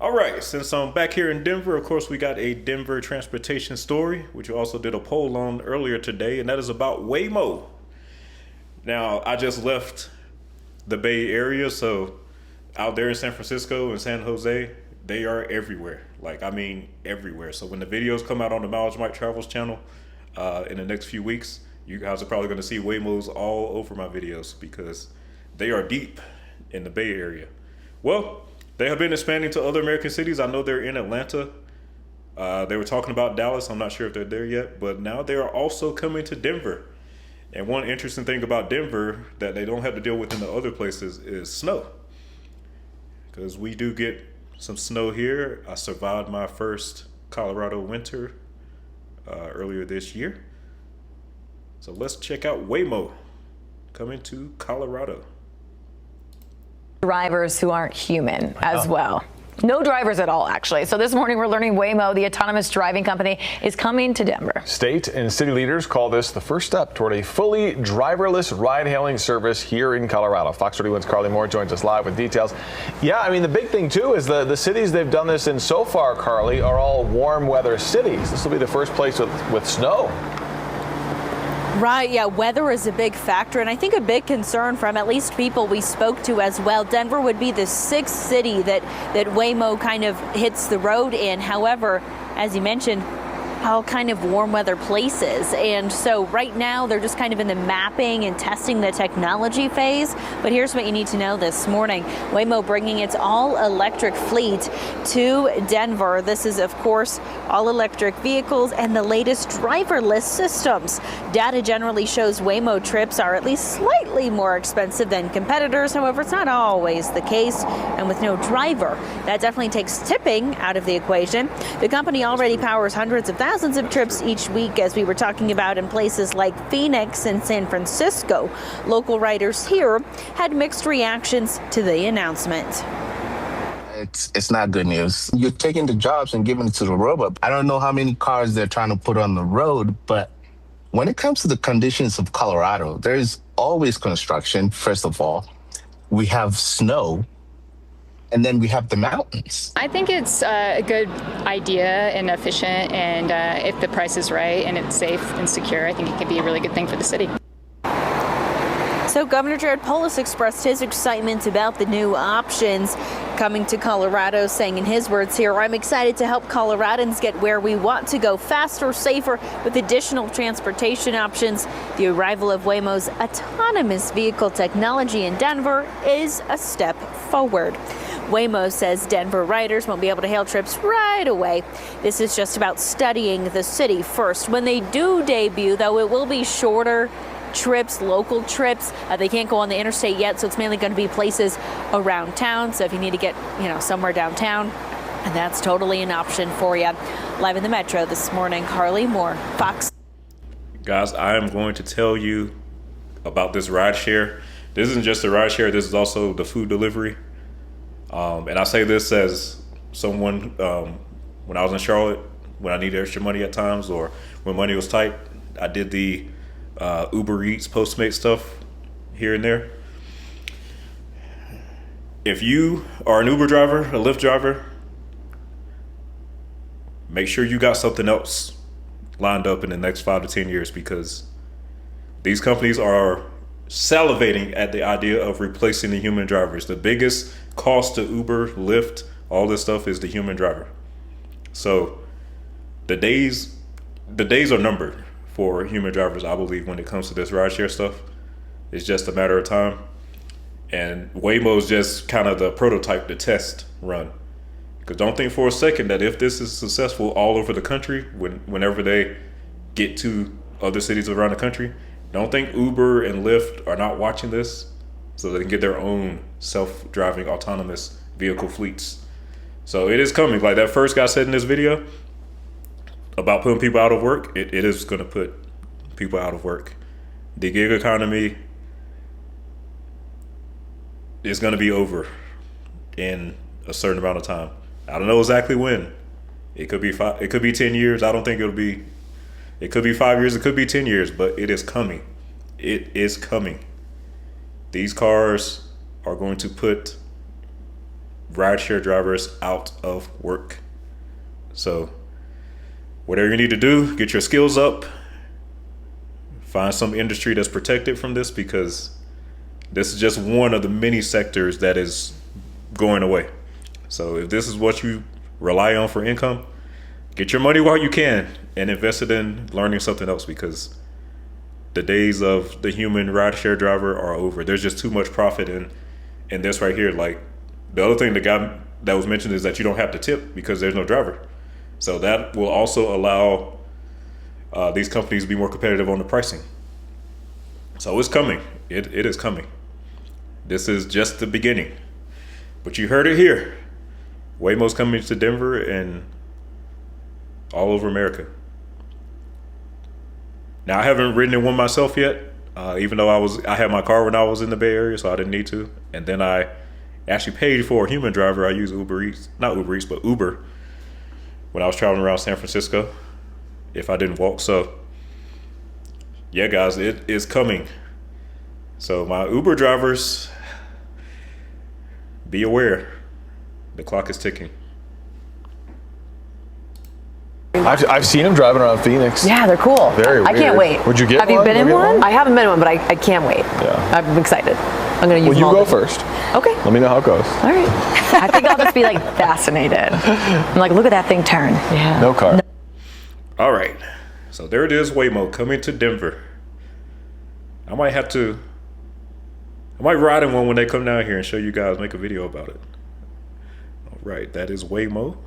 All right, since I'm back here in Denver, of course, we got a Denver transportation story, which we also did a poll on earlier today, and that is about Waymo. Now, I just left the Bay Area, so out there in San Francisco and San Jose, they are everywhere. Like, I mean, everywhere. So when the videos come out on the Miles Mike Travels channel in the next few weeks, you guys are probably going to see Waymos all over my videos because they are deep in the Bay Area. Well, they have been expanding to other American cities. I know they're in Atlanta. They were talking about Dallas. I'm not sure if they're there yet, but now they are also coming to Denver. And one interesting thing about Denver that they don't have to deal with in the other places is snow. Because we do get some snow here. I survived my first Colorado winter earlier this year. So let's check out Waymo coming to Colorado. Drivers who aren't human as well. No drivers at all, actually. So this morning we're learning Waymo, the autonomous driving company, is coming to Denver. State and city leaders call this the first step toward a fully driverless ride-hailing service here in Colorado. Fox 31's Carly Moore joins us live with details. Yeah, I mean, the big thing, too, is the cities they've done this in so far, Carly, are all warm weather cities. This will be the first place with snow. Right, yeah, weather is a big factor, and I think a big concern from at least people we spoke to as well. Denver would be the sixth city that Waymo kind of hits the road in. However, as you mentioned, all kind of warm weather places. And so right now they're just kind of in the mapping and testing the technology phase. But here's what you need to know this morning. Waymo bringing its all-electric fleet to Denver. This is, of course, all-electric vehicles and the latest driverless systems. Data generally shows Waymo trips are at least slightly more expensive than competitors. However, it's not always the case. And with no driver, that definitely takes tipping out of the equation. The company already powers hundreds of thousands of trips each week, as we were talking about, in places like Phoenix and San Francisco. Local riders here had mixed reactions to the announcement. It's not good news. You're taking the jobs and giving it to the robot. I don't know how many cars they're trying to put on the road, but when it comes to the conditions of Colorado, there's always construction, first of all. We have snow. And then we have the mountains. I think it's a good idea and efficient, and if the price is right and it's safe and secure, I think it could be a really good thing for the city. So Governor Jared Polis expressed his excitement about the new options coming to Colorado, saying in his words here, "I'm excited to help Coloradans get where we want to go faster, safer, with additional transportation options. The arrival of Waymo's autonomous vehicle technology in Denver is a step forward." Waymo says Denver riders won't be able to hail trips right away. This is just about studying the city first. When they do debut, though, it will be shorter trips, local trips. They can't go on the interstate yet, so it's mainly going to be places around town. So if you need to get, somewhere downtown, and that's totally an option for you. Live in the Metro this morning, Carly Moore, Fox. Guys, I am going to tell you about this rideshare. This isn't just a rideshare. This is also the food delivery. And I say this as someone, when I was in Charlotte, when I needed extra money at times, or when money was tight, I did the Uber Eats, Postmates stuff here and there. If you are an Uber driver, a Lyft driver, make sure you got something else lined up in the next 5 to 10 years, because these companies are salivating at the idea of replacing the human drivers. The biggest cost to Uber, Lyft, all this stuff is the human driver. So the days are numbered for human drivers, I believe, when it comes to this rideshare stuff. It's just a matter of time. And Waymo is just kind of the prototype, the test run. Because don't think for a second that if this is successful all over the country, whenever they get to other cities around the country, don't think Uber and Lyft are not watching this so they can get their own self-driving autonomous vehicle fleets. So it is coming. Like that first guy said in this video about putting people out of work, it is going to put people out of work. The gig economy is going to be over in a certain amount of time. I don't know exactly when. It could be 5, it could be 10 years. I don't think it'll be. It could be 5 years. It could be 10 years. But it is coming. It is coming. These cars are going to put rideshare drivers out of work. So whatever you need to do, get your skills up, find some industry that's protected from this, because this is just one of the many sectors that is going away. So if this is what you rely on for income, get your money while you can and invest it in learning something else, because the days of the human rideshare driver are over. There's just too much profit in this right here. Like, the other thing the guy that was mentioned is that you don't have to tip because there's no driver. So that will also allow these companies to be more competitive on the pricing. So it's coming. It is coming. This is just the beginning. But you heard it here. Waymo's coming to Denver and all over America. Now, I haven't ridden in one myself yet, even though I had my car when I was in the Bay Area, so I didn't need to. And then I actually paid for a human driver. I use Uber Eats, not Uber Eats, but Uber, when I was traveling around San Francisco, if I didn't walk. So yeah, guys, it is coming. So my Uber drivers, be aware. The clock is ticking. I've seen them driving around Phoenix. Yeah, they're cool. Very weird. I can't wait. Would you get Have you one? been in Go get one? I haven't been in one, but I can't wait. Yeah. I'm excited. I'm going to use Well, you them go all. first. Okay. Let me know how it goes. All right. I think I'll just be like fascinated. I'm like, look at that thing turn. Yeah. No car. All right. So there it is, Waymo coming to Denver. I might ride in one when they come down here and show you guys, make a video about it. All right, that is Waymo.